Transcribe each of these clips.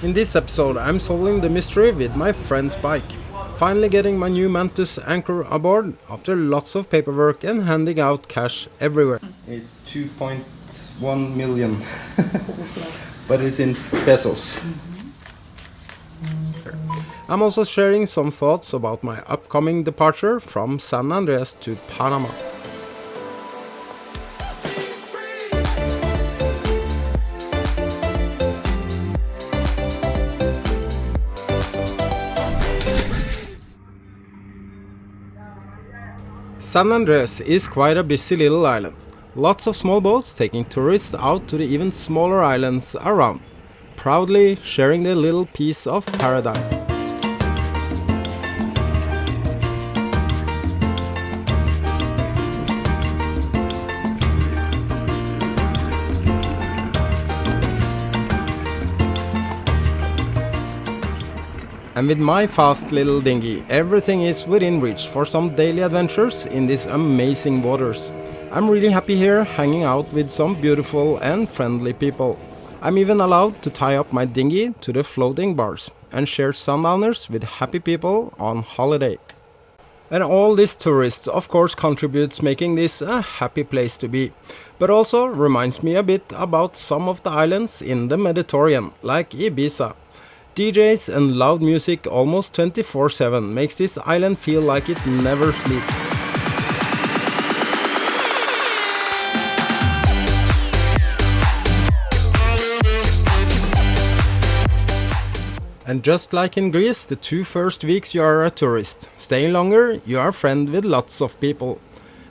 In this episode I'm solving the mystery with my friend's bike. Finally getting my new Mantus anchor aboard after lots of paperwork and handing out cash everywhere. It's 2.1 million, but it's in pesos. I'm also sharing some thoughts about my upcoming departure from San Andreas to Panama. San Andreas is quite a busy little island. Lots of small boats taking tourists out to the even smaller islands around, proudly sharing their little piece of paradise. And with my fast little dinghy, everything is within reach for some daily adventures in these amazing waters. I'm really happy here, hanging out with some beautiful and friendly people. I'm even allowed to tie up my dinghy to the floating bars and share sundowners with happy people on holiday. And all these tourists of course contributes making this a happy place to be, but also reminds me a bit about some of the islands in the Mediterranean, like Ibiza. DJs and loud music almost 24/7 makes this island feel like it never sleeps. And just like in Greece, the 2 first weeks you are a tourist. Staying longer, you are a friend with lots of people.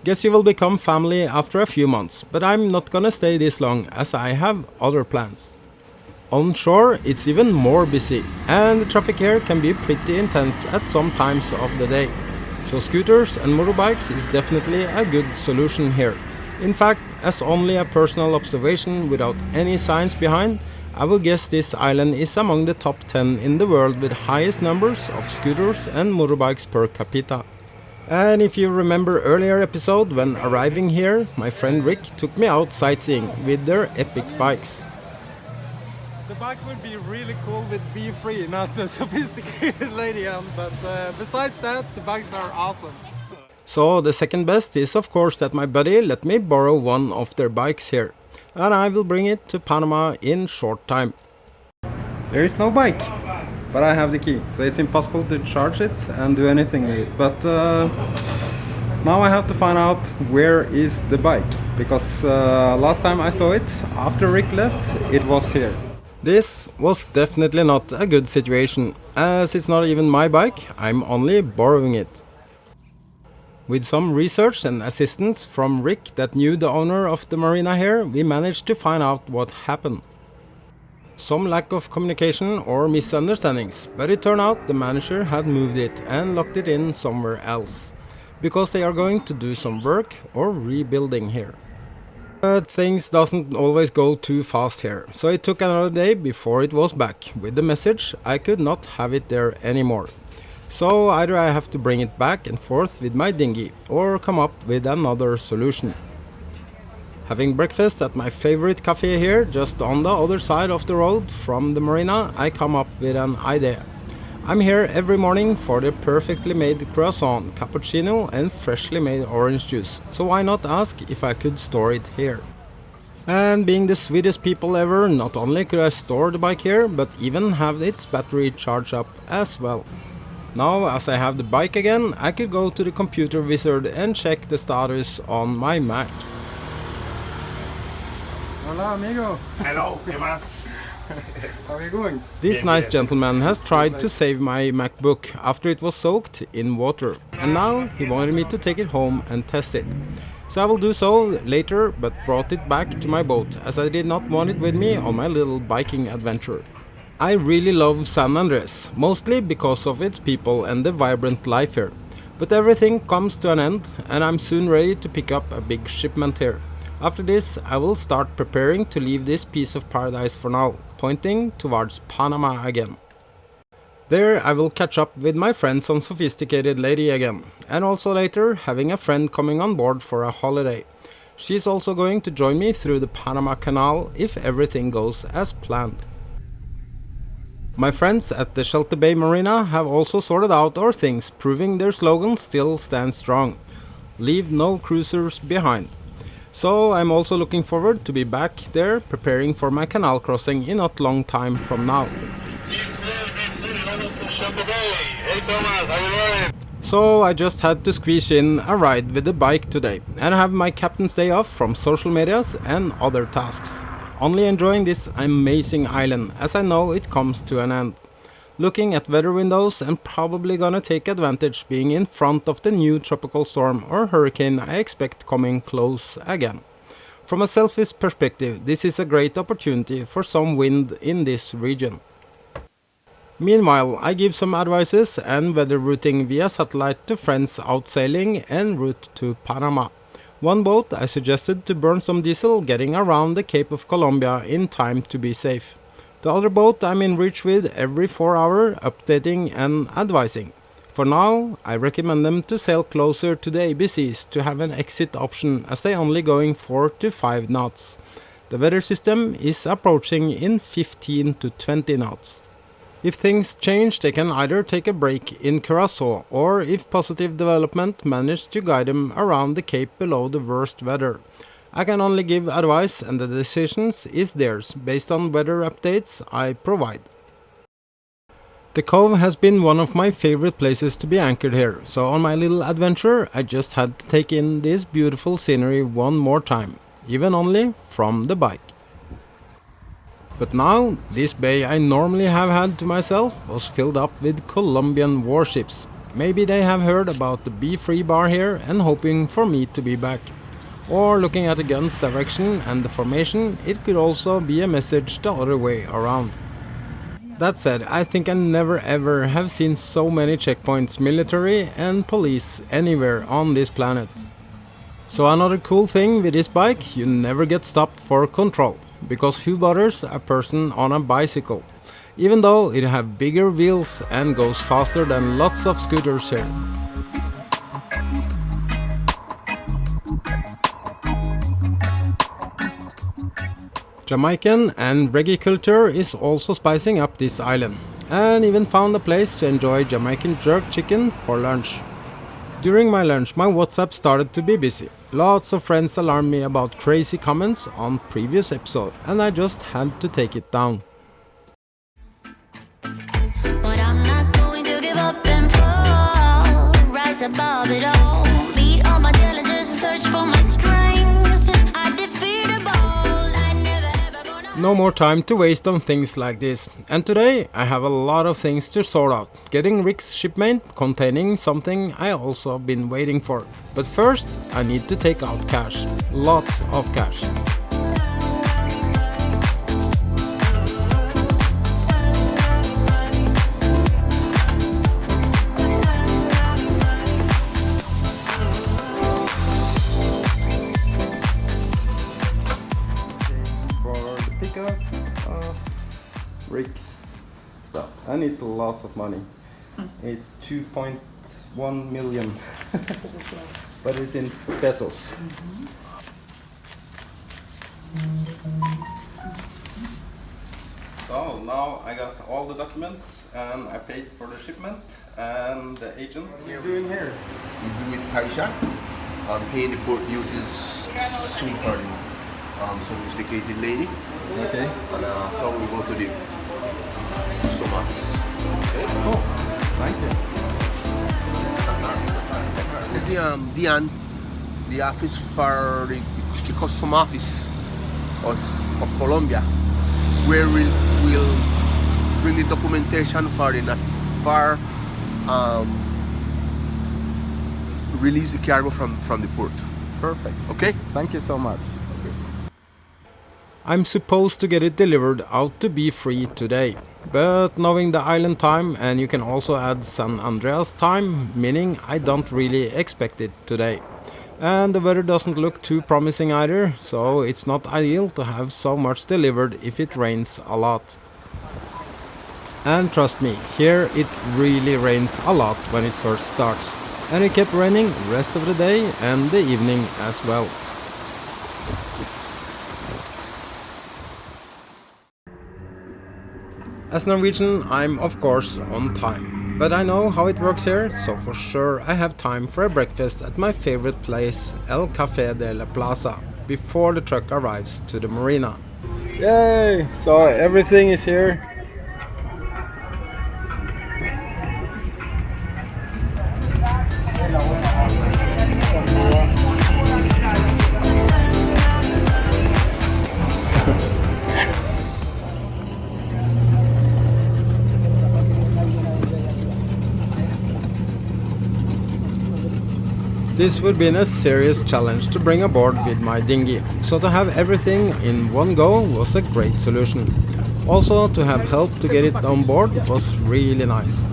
Guess you will become family after a few months, but I'm not gonna stay this long as I have other plans. On shore, it's even more busy, and the traffic here can be pretty intense at some times of the day. So scooters and motorbikes is definitely a good solution here. In fact, as only a personal observation without any science behind, I will guess this island is among the top 10 in the world with highest numbers of scooters and motorbikes per capita. And if you remember earlier episode when arriving here, my friend Rick took me out sightseeing with their epic bikes. The bike would be really cool with B3, not the sophisticated lady but besides that, the bikes are awesome. So the second best is of course that my buddy let me borrow one of their bikes here, and I will bring it to Panama in short time. There is no bike, but I have the key, so it's impossible to charge it and do anything with it. But now I have to find out where is the bike, because last time I saw it, after Rick left, it was here. This was definitely not a good situation, as it's not even my bike, I'm only borrowing it. With some research and assistance from Rick that knew the owner of the marina here, we managed to find out what happened. Some lack of communication or misunderstandings, but it turned out the manager had moved it and locked it in somewhere else, because they are going to do some work or rebuilding here. But things doesn't always go too fast here, so it took another day before it was back, with the message I could not have it there anymore. So either I have to bring it back and forth with my dinghy, or come up with another solution. Having breakfast at my favorite cafe here, just on the other side of the road from the marina, I come up with an idea. I'm here every morning for the perfectly made croissant, cappuccino and freshly made orange juice, so why not ask if I could store it here? And being the sweetest people ever, not only could I store the bike here, but even have its battery charged up as well. Now, as I have the bike again, I could go to the computer wizard and check the status on my Mac. Hola amigo! Hello, ¿qué más? How are you going? This nice gentleman has tried to save my MacBook after it was soaked in water, and now he wanted me to take it home and test it. So I will do so later, but brought it back to my boat as I did not want it with me on my little biking adventure. I really love San Andreas, mostly because of its people and the vibrant life here. But everything comes to an end, and I'm soon ready to pick up a big shipment here. After this, I will start preparing to leave this piece of paradise for now, pointing towards Panama again. There I will catch up with my friends on Sophisticated Lady again, and also later having a friend coming on board for a holiday. She's also going to join me through the Panama Canal if everything goes as planned. My friends at the Shelter Bay Marina have also sorted out our things, proving their slogan still stands strong. Leave no cruisers behind. So I'm also looking forward to be back there preparing for my canal crossing in not long time from now. So I just had to squeeze in a ride with the bike today and have my captain's day off from social medias and other tasks. Only enjoying this amazing island as I know it comes to an end. Looking at weather windows and probably gonna take advantage being in front of the new tropical storm or hurricane I expect coming close again. From a selfish perspective, this is a great opportunity for some wind in this region. Meanwhile, I give some advices and weather routing via satellite to friends out sailing en route to Panama. One boat I suggested to burn some diesel getting around the Cape of Colombia in time to be safe. The other boat I'm in reach with every 4 hours, updating and advising. For now, I recommend them to sail closer to the ABCs to have an exit option as they only going 4 to 5 knots. The weather system is approaching in 15 to 20 knots. If things change, they can either take a break in Curacao or, if positive development, manage to guide them around the Cape below the worst weather. I can only give advice and the decisions is theirs based on weather updates I provide. The Cove has been one of my favorite places to be anchored here, so on my little adventure I just had to take in this beautiful scenery one more time, even only from the bike. But now, this bay I normally have had to myself was filled up with Colombian warships. Maybe they have heard about the Be Free bar here and hoping for me to be back. Or looking at the gun's direction and the formation, it could also be a message the other way around. That said, I think I never ever have seen so many checkpoints, military and police anywhere on this planet. So another cool thing with this bike, you never get stopped for control, because who bothers a person on a bicycle, even though it have bigger wheels and goes faster than lots of scooters here. Jamaican and reggae culture is also spicing up this island, and even found a place to enjoy Jamaican jerk chicken for lunch. During my lunch, my WhatsApp started to be busy. Lots of friends alarmed me about crazy comments on previous episode, and I just had to take it down. But I'm not going to give up and fall. Rise above it all. Beat all my challenges and search for my strength. I defeat a ball. I never ever gonna. No more time to waste on things like this. And today I have a lot of things to sort out. Getting Rick's shipment containing something I also been waiting for. But first I need to take out cash. Lots of cash. Rick's stuff, and it's lots of money. It's 2.1 million, but it's in pesos. So now I got all the documents and I paid for the shipment and the agent. What are you doing here? We do with Taisha, paying the port duties soon for the sophisticated lady. Okay. And after we go to the custom office. Okay? Oh, thank you. This is the office for the custom office of Colombia, where we'll bring the documentation for release the cargo from the port. Perfect. Okay? Thank you so much. I'm supposed to get it delivered out to Be Free today, but knowing the island time, and you can also add San Andreas time, meaning I don't really expect it today. And the weather doesn't look too promising either, so it's not ideal to have so much delivered if it rains a lot. And trust me, here it really rains a lot when it first starts, and it kept raining the rest of the day and the evening as well. As Norwegian, I'm of course on time, but I know how it works here, so for sure I have time for a breakfast at my favorite place, El Café de la Plaza, before the truck arrives to the marina. Yay! So everything is here. This would be a serious challenge to bring aboard with my dinghy, so to have everything in one go was a great solution. Also, to have help to get it on board was really nice.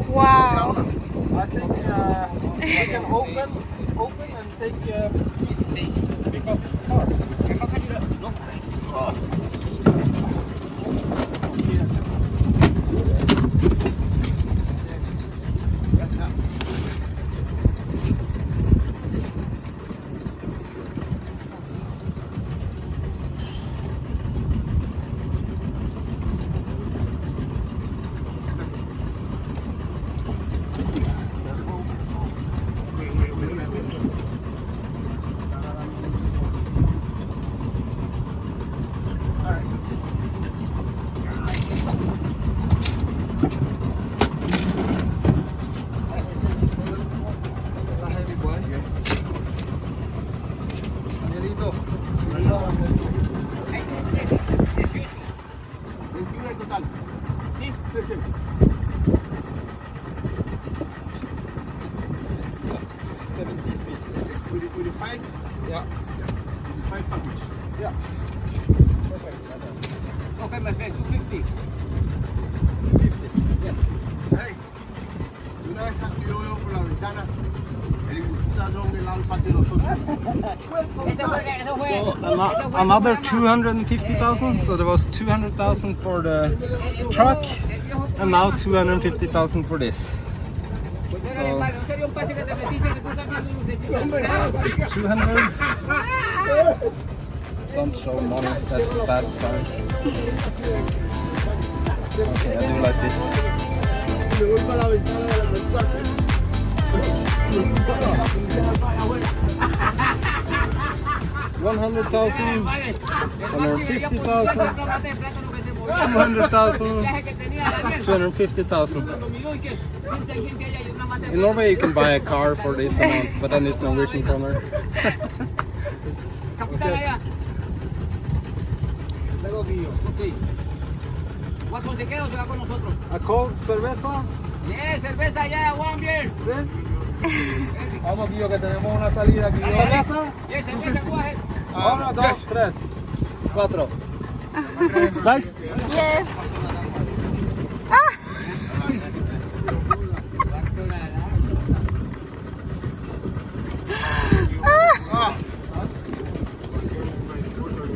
Wow. I think we can open and take pick up the car. Yeah. Yeah. Okay, my friend, 250. 50. Yes. Hey, una vez yo veo por la ventana el estación del lado del patio de nosotros. So another 250,000, so there was 200,000 for the truck and now 250,000 for this. So 200. Don't show money, that's a bad sign. Okay, I do like this. Me voy para la ventana del mensaje. 100,000, 150,000, 200,000, 250,000. In Norway you can buy a car for this amount, but then it's Norwegian kroner. Okay. Tengo guillo. Ok. Watson se queda o se va con nosotros. A cold cerveza. Yes, cerveza ya, one beer. ¿Sí? Vamos, Guillo, que tenemos una salida aquí. ¿Cerveza? Yes, cerveza, go ahead. 1, 2, 3, 4. ¿Seis? Yes.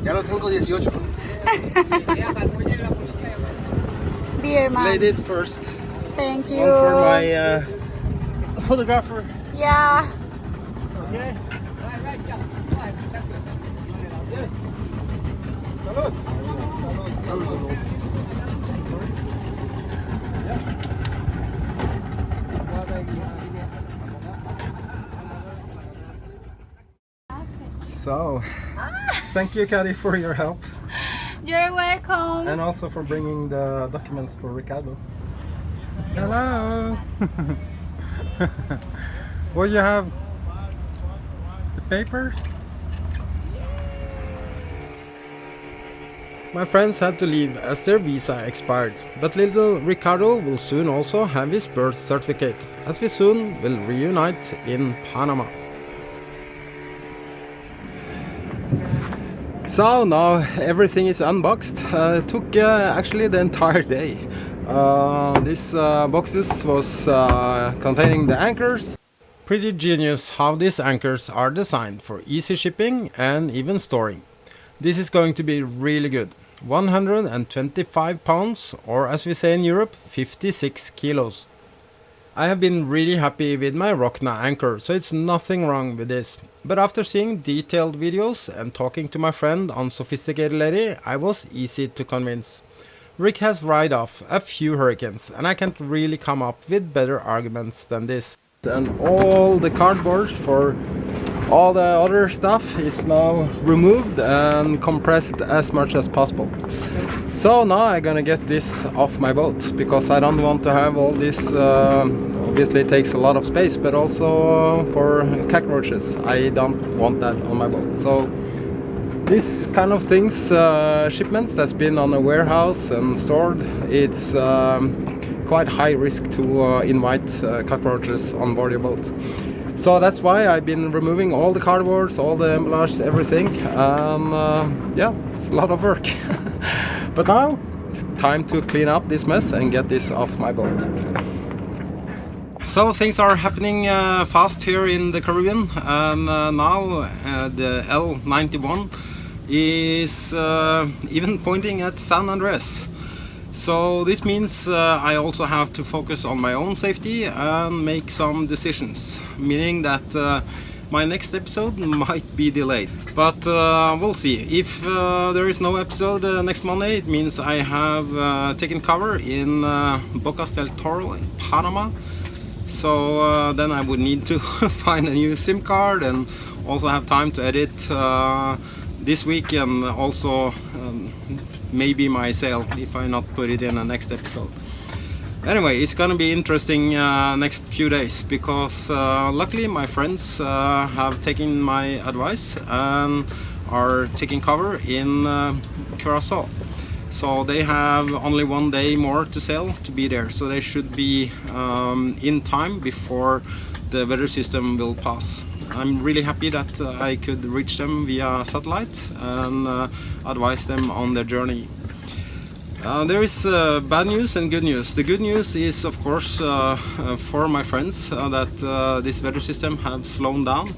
Ya lo tengo 18. Dear man. Ladies first. Thank you. One for my photographer. Yeah. Okay. So, thank you, Kari, for your help You're welcome. and also for bringing the documents for Ricardo. Hello. Well, you have the papers. My friends had to leave as their visa expired, but little Ricardo will soon also have his birth certificate, as we soon will reunite in Panama. So now everything is unboxed. It took actually the entire day. These boxes was containing the anchors. Pretty genius how these anchors are designed for easy shipping and even storing. This is going to be really good. 125 pounds, or as we say in Europe, 56 kilos. I have been really happy with my Rockna anchor, so it's nothing wrong with this. But after seeing detailed videos and talking to my friend on Sophisticated Lady, I was easy to convince. Rick has ride off a few hurricanes, and I can't really come up with better arguments than this. And all the cardboards for all the other stuff is now removed and compressed as much as possible. So now I'm gonna get this off my boat, because I don't want to have all this, obviously it takes a lot of space, but also for cockroaches, I don't want that on my boat. So this kind of things, shipments that's been on a warehouse and stored, it's quite high risk to invite cockroaches on board your boat. So that's why I've been removing all the cardboards, all the emballage, everything. Yeah, it's a lot of work. But now it's time to clean up this mess and get this off my boat. So things are happening fast here in the Caribbean, and now the L91 is even pointing at San Andres. So this means I also have to focus on my own safety and make some decisions, meaning that my next episode might be delayed. But we'll see. If there is no episode next Monday, it means I have taken cover in Bocas del Toro in Panama. So then I would need to find a new SIM card and also have time to edit this week, and also maybe my sail if I not put it in the next episode. Anyway, it's gonna be interesting next few days, because luckily my friends have taken my advice and are taking cover in Curacao. So they have only 1 day more to sail to be there, so they should be in time before the weather system will pass. I'm really happy that I could reach them via satellite and advise them on their journey. There is bad news and good news. The good news is, of course, for my friends that this weather system have slowed down,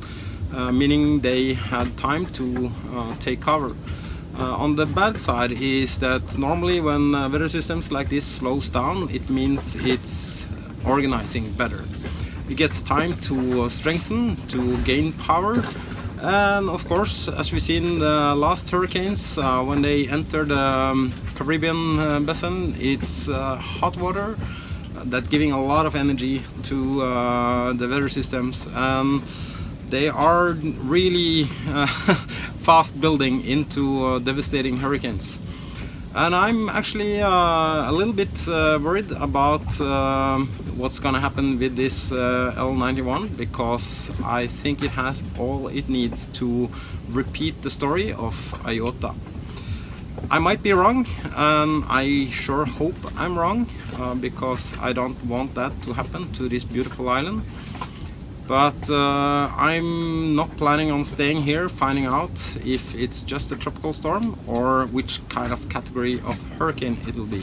meaning they had time to take cover. On the bad side is that normally when weather systems like this slows down, it means it's organizing better. It gets time to strengthen, to gain power, and of course, as we've seen the last hurricanes, when they enter the Caribbean basin, it's hot water that giving a lot of energy to the weather systems, and they are really fast building into devastating hurricanes. And I'm actually a little bit worried about what's gonna happen with this L91, because I think it has all it needs to repeat the story of Iota. I might be wrong, and I sure hope I'm wrong, because I don't want that to happen to this beautiful island. But I'm not planning on staying here, finding out if it's just a tropical storm or which kind of category of hurricane it will be.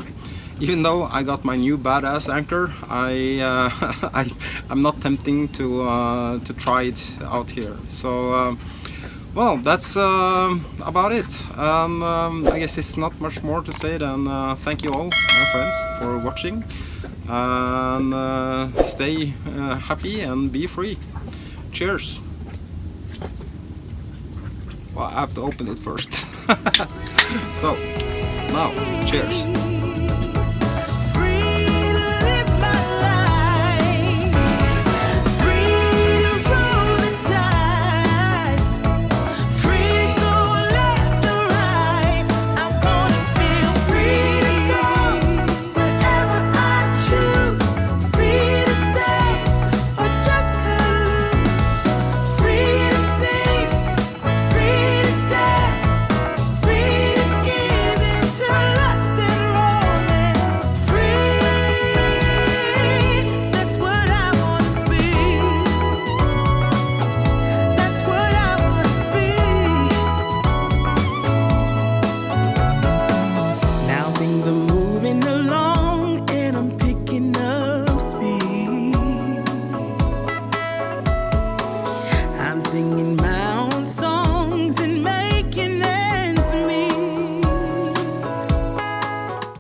Even though I got my new badass anchor, I'm not tempting to try it out here. So well, that's about it. I guess it's not much more to say than thank you all, my friends, for watching. And stay happy and be free. Cheers. Well, I have to open it first. So now, cheers.